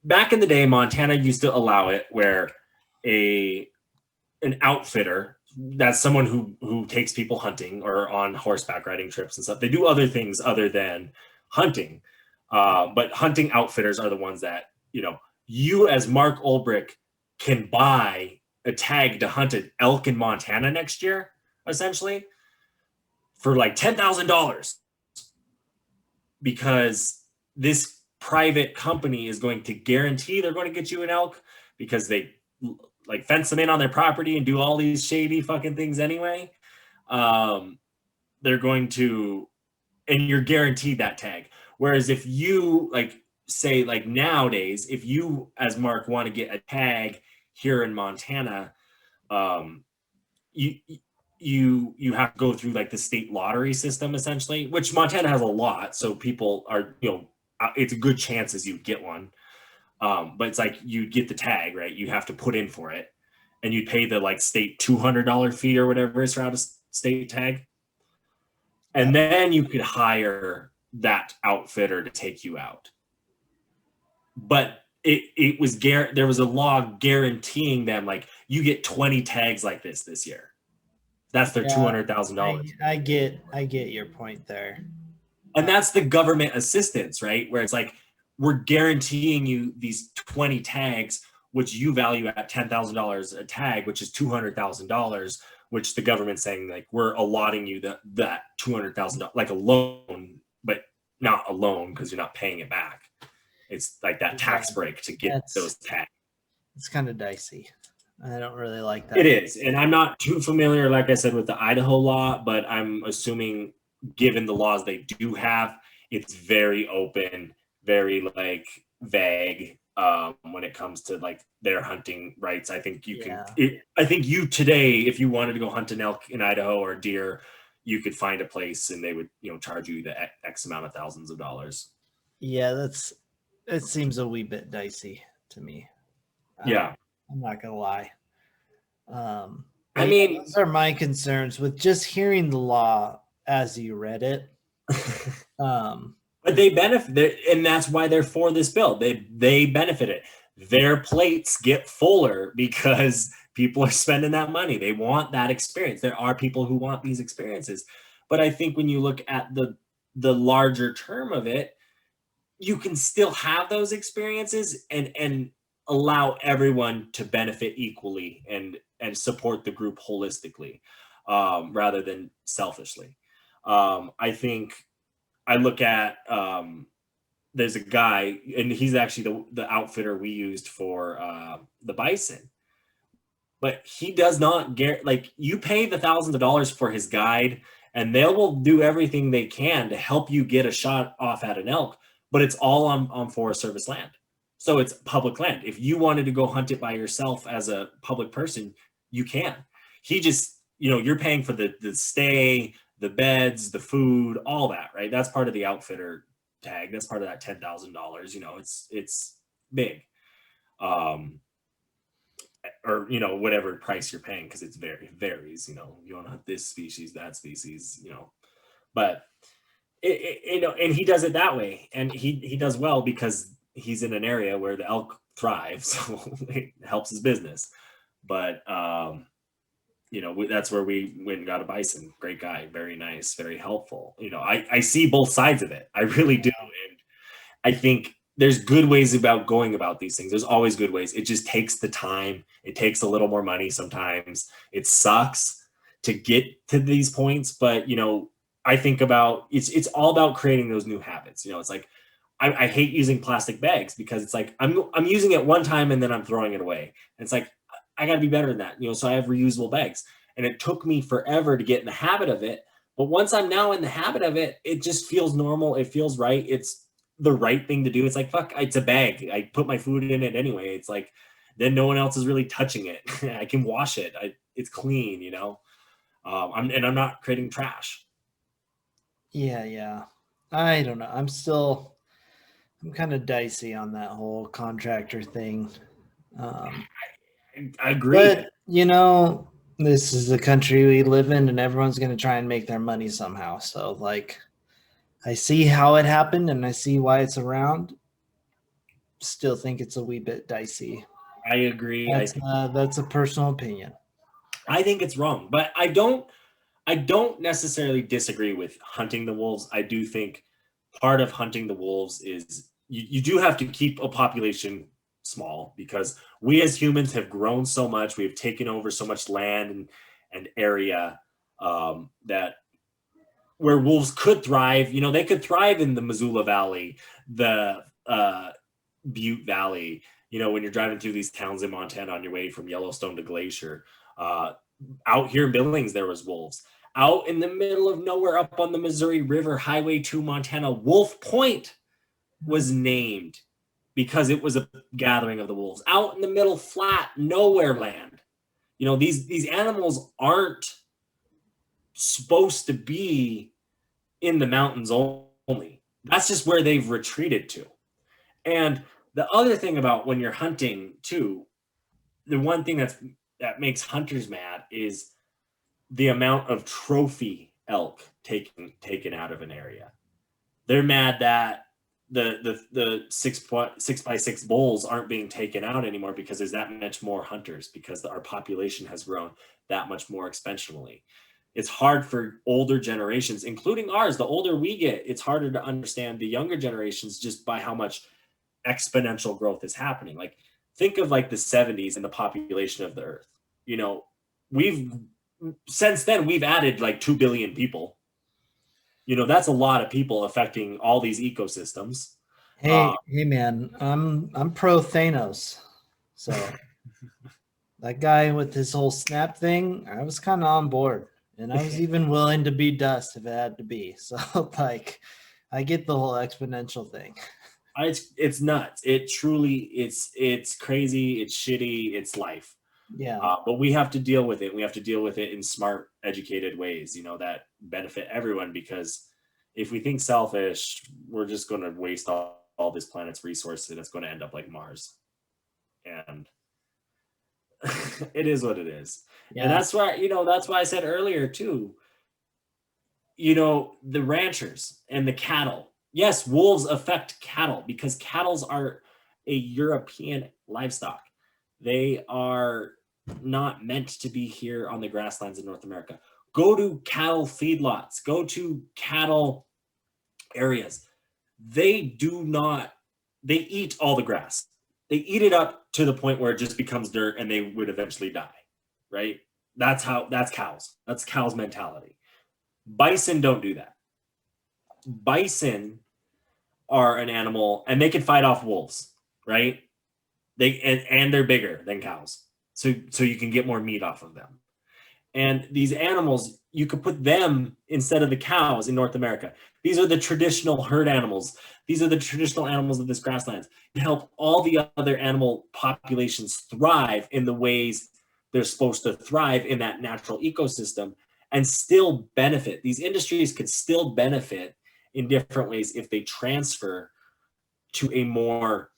back in the day, Montana used to allow it where an outfitter, that's someone who takes people hunting or on horseback riding trips and stuff. They do other things other than hunting, but hunting outfitters are the ones that you as Mark Ulbrich can buy a tag to hunt an elk in Montana next year, essentially, for like $10,000, because this private company is going to guarantee they're going to get you an elk, because they like fence them in on their property and do all these shady fucking things anyway. They're going to, and you're guaranteed that tag. Whereas if you say nowadays, if you as Mark want to get a tag here in Montana, you have to go through like the state lottery system, essentially, which Montana has a lot. So people are, it's a good chance as you get one. But it's like you get the tag, right? You have to put in for it, and you pay the state $200 fee or whatever is for out of state tag. And then you could hire that outfitter to take you out. But it was there was a law guaranteeing them you get 20 tags like this year. That's their $200,000. I get your point there. And that's the government assistance, right? Where it's we're guaranteeing you these 20 tags, which you value at $10,000 a tag, which is $200,000, which the government's saying we're allotting you that $200,000 like a loan, but not a loan because you're not paying it back. It's like that tax break to get those tags. It's kind of dicey. I don't really like that. It is, and I'm not too familiar, like I said, with the Idaho law, but I'm assuming, given the laws they do have, it's very open, very vague when it comes to their hunting rights. I think you can. I think you today, if you wanted to go hunt an elk in Idaho or a deer, you could find a place and they would charge you the X amount of thousands of dollars. Yeah, it seems a wee bit dicey to me. Yeah, I'm not gonna lie. I mean, those are my concerns with just hearing the law as you read it. But they benefit, and that's why they're for this bill. They benefit it. Their plates get fuller because people are spending that money. They want that experience. There are people who want these experiences. But I think when you look at the larger term of it, you can still have those experiences and allow everyone to benefit equally and support the group holistically, rather than selfishly. I think I look at there's a guy, and he's actually the outfitter we used for the bison, but he does not get you pay the thousands of dollars for his guide, and they will do everything they can to help you get a shot off at an elk, but it's all on Forest Service land. So it's public land. If you wanted to go hunt it by yourself as a public person, you can. He just, you're paying for the stay, the beds, the food, all that, right? That's part of the outfitter tag. That's part of that $10,000. It's big. Or, whatever price you're paying, because it varies, you want to hunt this species, that species, but and he does it that way, and he does well because he's in an area where the elk thrive, so it helps his business. But that's where we went and got a bison. Great guy, very nice, very helpful. I see both sides of it. I really do. And I think there's good ways about going about these things. There's always good ways. It just takes the time. It takes a little more money sometimes. It sucks to get to these points, but I think about it's all about creating those new habits. It's like I hate using plastic bags because it's like I'm using it one time and then I'm throwing it away. And it's like I got to be better than that. So I have reusable bags, and it took me forever to get in the habit of it. But once I'm now in the habit of it, it just feels normal. It feels right. It's the right thing to do. It's like, fuck, it's a bag. I put my food in it anyway. It's like, then no one else is really touching it. I can wash it. It's clean, I'm not creating trash. Yeah. I don't know. I'm kind of dicey on that whole contractor thing. I agree. But, this is the country we live in, and everyone's going to try and make their money somehow. So, like, I see how it happened, and I see why it's around. Still think it's a wee bit dicey. I agree. That's a personal opinion. I think it's wrong, but I don't necessarily disagree with hunting the wolves. I do think part of hunting the wolves is you do have to keep a population small, because we as humans have grown so much. We've taken over so much land and area that where wolves could thrive. They could thrive in the Missoula Valley, the Butte Valley, when you're driving through these towns in Montana on your way from Yellowstone to Glacier. Out here in Billings, there was wolves. Out in the middle of nowhere up on the Missouri River, Highway 2 Montana, Wolf Point was named because it was a gathering of the wolves. Out in the middle flat, nowhere land. These animals aren't supposed to be in the mountains only. That's just where they've retreated to. And the other thing about when you're hunting too, the one thing that makes hunters mad is the amount of trophy elk taken out of an area. They're mad that the 6x6 bulls aren't being taken out anymore because there's that much more hunters, because our population has grown that much more exponentially. It's hard for older generations, including ours. The older we get, it's harder to understand the younger generations just by how much exponential growth is happening. Like, think of like the 70s and the population of the earth. Since then we've added like 2 billion people. That's a lot of people affecting all these ecosystems. Hey man, I'm pro Thanos. So that guy with his whole snap thing, I was kind of on board, and I was even willing to be dust if it had to be. So like, I get the whole exponential thing. It's nuts. It truly, it's crazy. It's shitty. It's life. Yeah. But we have to deal with it. We have to deal with it in smart, educated ways, that benefit everyone. Because if we think selfish, we're just going to waste all this planet's resources, and it's going to end up like Mars. And it is what it is. Yeah. And that's why I said earlier too, the ranchers and the cattle. Yes, wolves affect cattle because cattle are a European livestock. They are not meant to be here on the grasslands in North America. Go to cattle feedlots. Go to cattle areas. They eat all the grass. They eat it up to the point where it just becomes dirt and they would eventually die, right? That's cows. That's cows' mentality. Bison don't do that. Bison are an animal, and they can fight off wolves, right? And they're bigger than cows, so you can get more meat off of them. And these animals, you could put them instead of the cows in North America. These are the traditional herd animals. These are the traditional animals of this grasslands. You help all the other animal populations thrive in the ways they're supposed to thrive in that natural ecosystem and still benefit. These industries could still benefit in different ways if they transfer to a more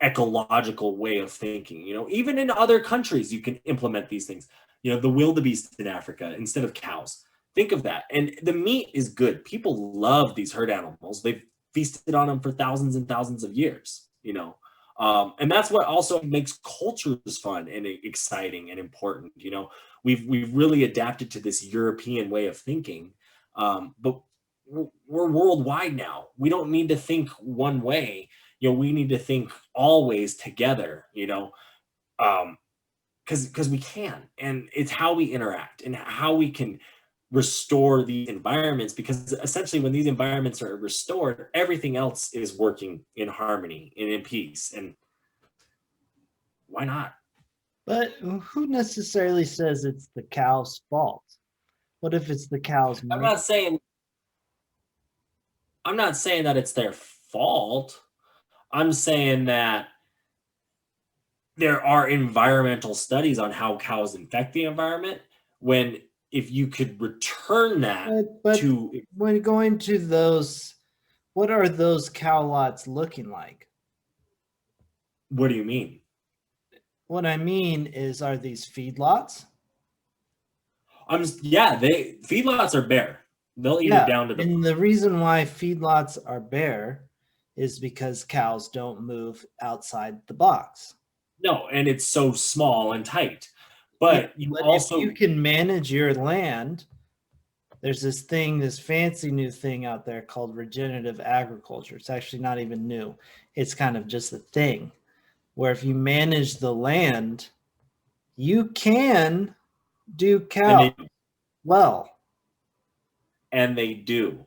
ecological way of thinking. Even in other countries, you can implement these things. The wildebeest in Africa instead of cows. Think of that. And the meat is good. People love these herd animals. feasted on them for thousands and thousands of years, you know. And that's what also makes cultures fun and exciting and important. You know, we've really adapted to this European way of thinking, but we're worldwide now. We don't need to think one way. You know, we need to think always together. You know, because we can, and it's how we interact and how we can restore these environments, because essentially when these environments are restored, everything else is working in harmony and in peace. And why not? But who necessarily says it's the cow's fault? What if it's the cow's I'm mate? not saying that it's their fault. I'm saying that there are environmental studies on how cows infect the environment, when if you could return that But to, when going to those, what are those cow lots looking like? what do you mean? What I mean is, are these feedlots? Yeah, feedlots are bare. They'll eat it Yeah, down to the and the reason why feedlots are bare is because cows don't move outside the box. no, and it's so small and tight. Yeah, But you but also, if you can manage your land, there's this thing, this fancy new thing out there called regenerative agriculture. It's actually not even new. It's kind of just a thing where if you manage the land, you can do and cow well. they do,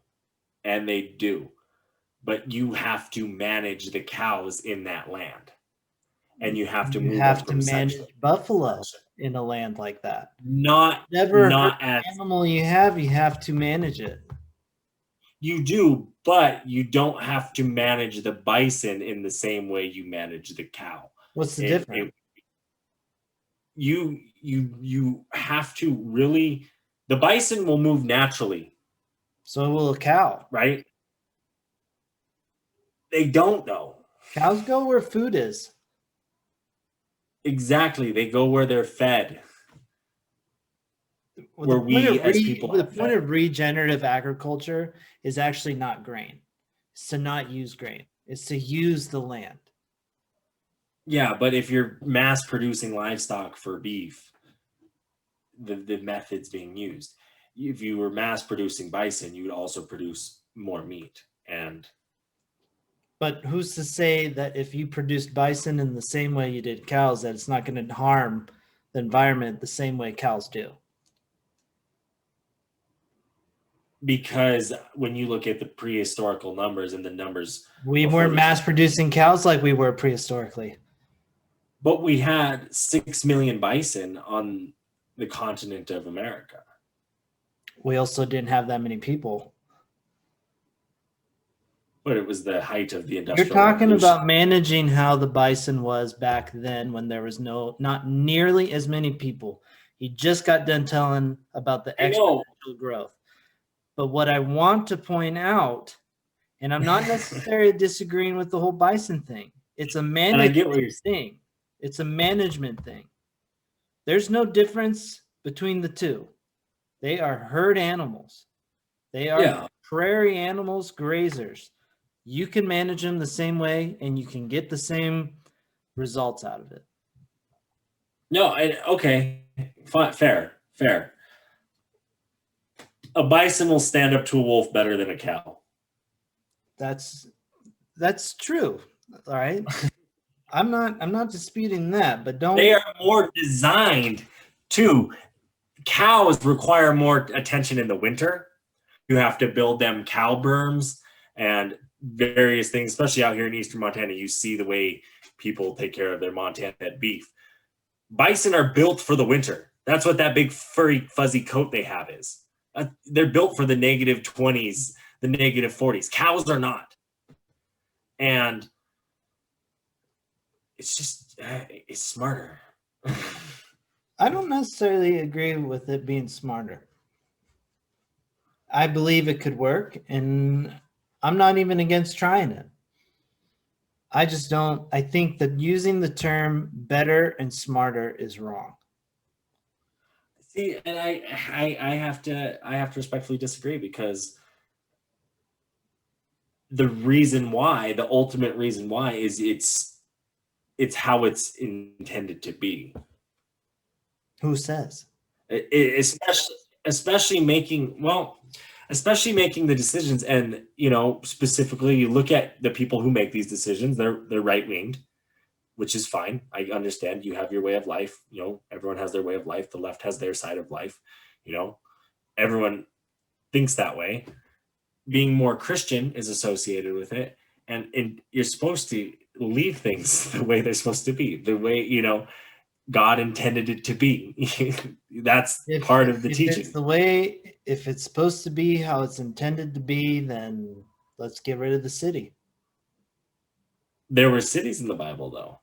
and they do, but you have to manage the cows in that land, and you have to You move them have to from manage section to buffalo section. in a land like that. Not Whatever not as animal you have to manage it. you do, but you don't have to manage the bison in the same way you manage the cow. What's the It, difference? it, you have to really, the bison will move naturally, So will a cow. right? They don't though. Cows go where food is. Exactly. They go where they're fed. Well, Where we as people the have point fed. of regenerative agriculture is actually not grain. It's to not use grain. It's to use the land. Yeah, but if you're mass producing livestock for beef, the methods being used. If you were mass producing bison, you would also produce more meat. And But who's to say that if you produced bison in the same way you did cows, that it's not going to harm the environment the same way cows do? because when you look at the prehistorical numbers and the numbers We before weren't the, mass producing cows like we were prehistorically. but we had 6 million bison on the continent of America. We also didn't have that many people. But it was the height of the You're industrial talking revolution. about managing how the bison was back then when there was not nearly as many people. He just got done telling about the I know. exponential growth. But what I want to point out, and I'm not necessarily disagreeing with the whole bison thing, it's a And I get what you're management thing. It's a management thing. There's no difference between the two. They are herd animals. They are Yeah. prairie animals, grazers. You can manage them the same way and you can get the same results out of it. No, okay. Fine, fair. A bison will stand up to a wolf better than a cow. That's true. All right. I'm not disputing that, but don't. They are more designed to. Cows require more attention in the winter. You have to build them cow berms and various things, especially out here in eastern Montana. You see the way people take care of their Montana beef. Bison are built for the winter. That's what that big furry fuzzy coat they have is. They're built for the -20s, the -40s. Cows are not. And it's just, it's smarter. I don't necessarily agree with it being smarter. I believe it could work, and I'm not even against trying it. I just don't. I think that using the term better and smarter is wrong. See, and I have to respectfully disagree, because the reason why, the ultimate reason why, is it's how it's intended to be. Who says? Especially making the decisions. And specifically, you look at the people who make these decisions, they're right-winged, which is fine. I understand you have your way of life. Everyone has their way of life. The left has their side of life. Everyone thinks that way. Being more Christian is associated with it, and you're supposed to leave things the way they're supposed to be, the way God intended it to be. That's part of the teaching. If it's supposed to be how it's intended to be, then let's get rid of the city. There were cities in the Bible, though.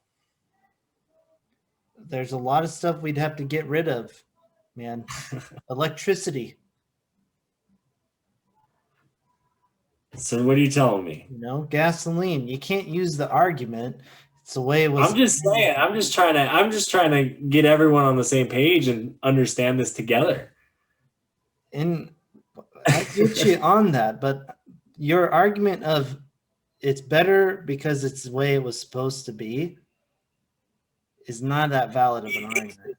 There's a lot of stuff we'd have to get rid of, man. Electricity. So what are you telling me? Gasoline. You can't use the argument. It's the way it was. I'm just saying. I'm just trying to get everyone on the same page and understand this together. And I get you on that, but your argument of it's better because it's the way it was supposed to be is not that valid of an argument.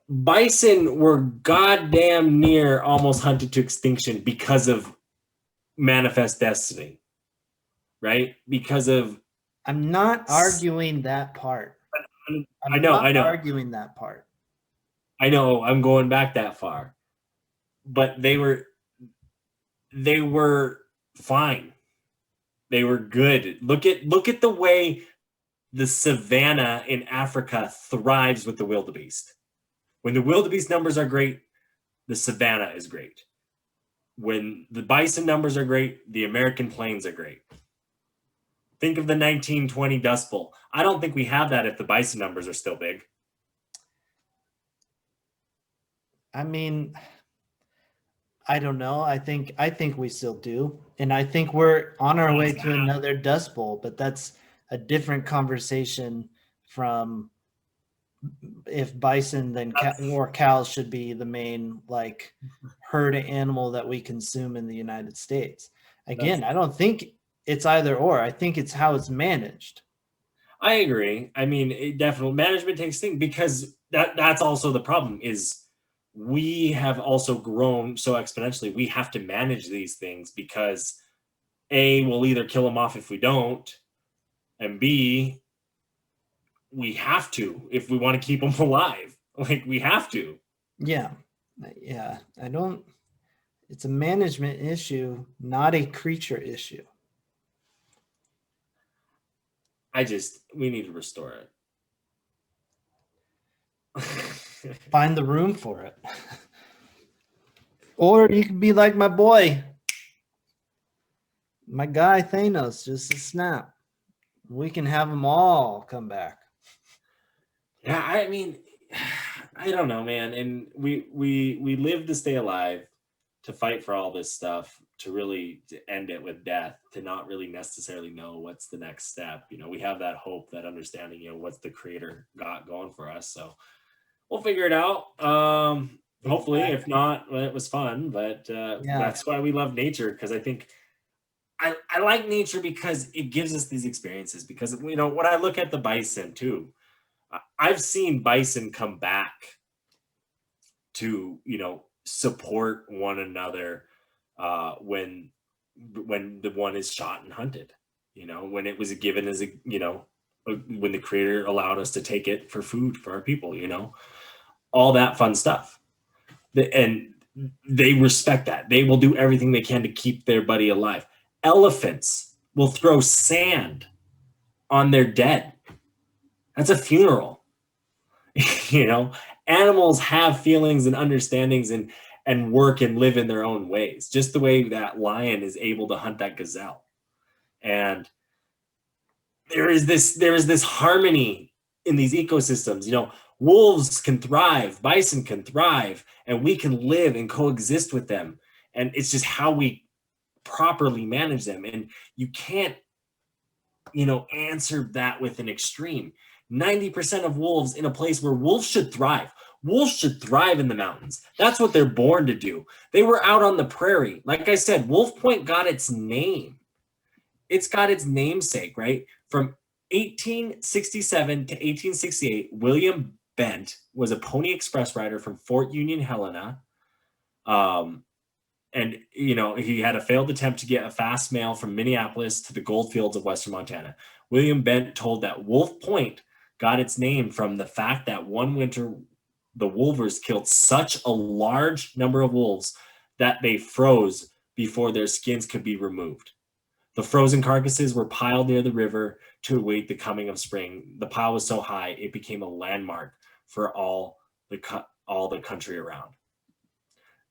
Bison were goddamn near almost hunted to extinction because of manifest destiny, right? Because of... I'm not arguing that part. I know. Arguing that part. I know. I'm going back that far, but they were fine. They were good. Look at the way the savanna in Africa thrives with the wildebeest. When the wildebeest numbers are great, the savanna is great. When the bison numbers are great, the American plains are great. Think of the 1920 Dust Bowl. I don't think we have that if the bison numbers are still big. I mean, I don't know. I think we still do. And I think we're on our way to another Dust Bowl, but that's a different conversation from if bison then or cows should be the main herd animal that we consume in the United States. Again, I don't think it's either or. I think it's how it's managed. I agree. I mean, definitely management takes things, because that's also the problem is we have also grown so exponentially. We have to manage these things because A, we'll either kill them off if we don't, and B, we have to if we want to keep them alive. We have to. Yeah. It's a management issue, not a creature issue. We need to restore it. Find the room for it. Or you can be like my boy, my guy Thanos, just a snap. We can have them all come back. Yeah, I mean, I don't know, man. And we live to stay alive, to fight for all this stuff, to end it with death, to not really necessarily know what's the next step. We have that hope, that understanding, what's the Creator got going for us. So we'll figure it out. Hopefully, if not, well, it was fun. But that's why we love nature, because I think I like nature because it gives us these experiences. Because when I look at the bison too, I've seen bison come back to support one another when the one is shot and hunted. When it was given as when the Creator allowed us to take it for food for our people. All that fun stuff. And they respect that. They will do everything they can to keep their buddy alive. Elephants will throw sand on their dead. That's a funeral. Animals have feelings and understandings and work and live in their own ways, just the way that lion is able to hunt that gazelle. And there is this harmony in these ecosystems. Wolves can thrive, bison can thrive, and we can live and coexist with them. And it's just how we properly manage them. And you can't, answer that with an extreme. 90% of wolves in a place where wolves should thrive. Wolves should thrive in the mountains. That's what they're born to do. They were out on the prairie. Like I said, Wolf Point got its name. It's got its namesake, right? From 1867 to 1868, William Bent was a Pony Express rider from Fort Union, Helena. And, you know, he had a failed attempt to get a fast mail from Minneapolis to the goldfields of western Montana. William Bent told that Wolf Point got its name from the fact that one winter the wolvers killed such a large number of wolves that they froze before their skins could be removed. The frozen carcasses were piled near the river to await the coming of spring. The pile was so high, it became a landmark for all the country around.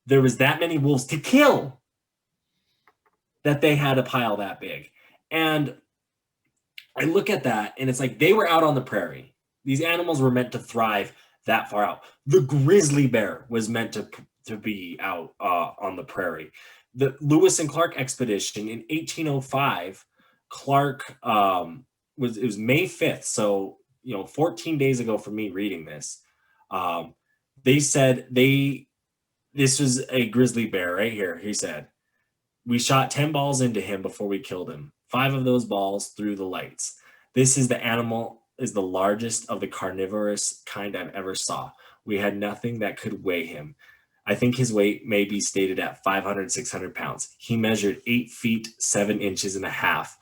There was that many wolves to kill that they had a pile that big. And I look at that and it's like they were out on the prairie. These animals were meant to thrive that far out. The grizzly bear was meant to be out on the prairie. The Lewis and Clark expedition in 1805, Clark it was May 5th. So, 14 days ago for me reading this, they said this was a grizzly bear right here. He said, we shot 10 balls into him before we killed him. 5 of those balls through the lights. This is the animal is the largest of the carnivorous kind I've ever saw. We had nothing that could weigh him. I think his weight may be stated at 500, 600 pounds. He measured 8 feet, 7 inches and a half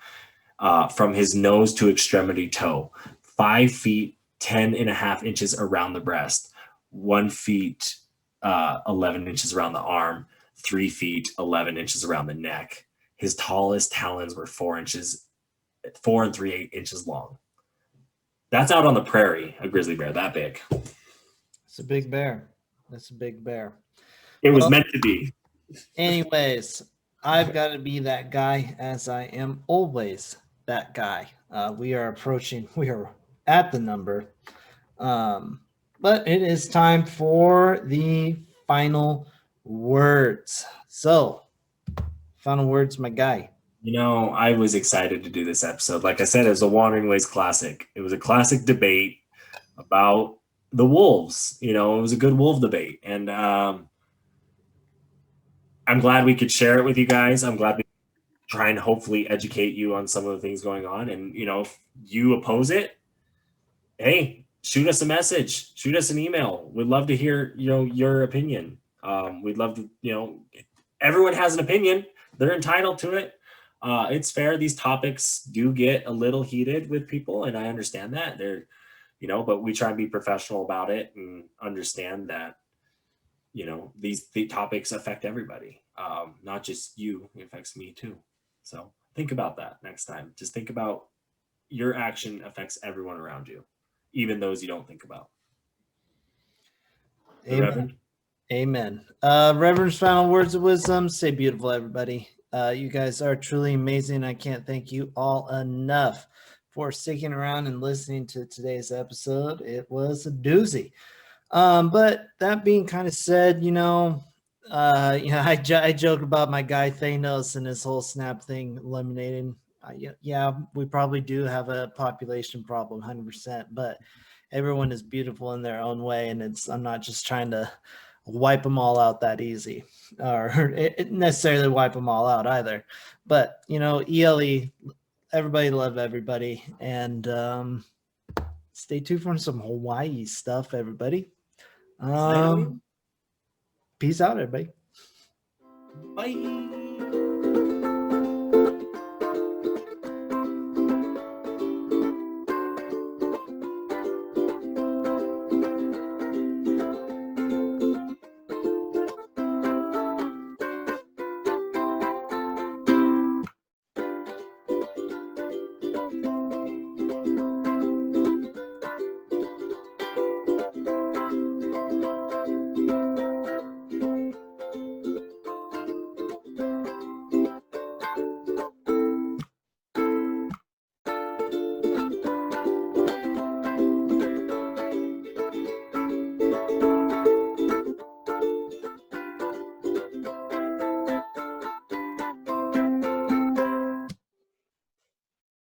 from his nose to extremity toe, 5 feet, 10 and a half inches around the breast, 1 feet, 11 inches around the arm, 3 feet, 11 inches around the neck. His tallest talons were 4 and 3/8 inches long. That's out on the prairie, a grizzly bear that big. It's a big bear. That's a big bear. It was meant to be. Anyways, I've got to be that guy, as I am always that guy. We are at the number. But it is time for the final words. So, final words, my guy. I was excited to do this episode. Like I said, it was a Wandering Ways classic. It was a classic debate about the wolves. It was a good wolf debate. And I'm glad we could share it with you guys. I'm glad we try and hopefully educate you on some of the things going on. And, if you oppose it, hey, shoot us a message, shoot us an email. We'd love to hear, your opinion. We'd love to, everyone has an opinion. They're entitled to it. It's fair. These topics do get a little heated with people, and I understand that. But we try and be professional about it and understand that, these topics affect everybody, not just you. It affects me too. So think about that next time. Just think about your action affects everyone around you, even those you don't think about. Amen. Reverend? Amen. Reverend's final words of wisdom. Stay beautiful, everybody. You guys are truly amazing. I can't thank you all enough for sticking around and listening to today's episode. It was a doozy. But that being kind of said, I joke about my guy Thanos and his whole snap thing eliminating. Yeah, we probably do have a population problem, 100%. But everyone is beautiful in their own way, and I'm not just trying to wipe them all out that easy, or necessarily wipe them all out either. But ELE, everybody love everybody, and stay tuned for some Hawaii stuff, everybody. Peace out, everybody. Bye.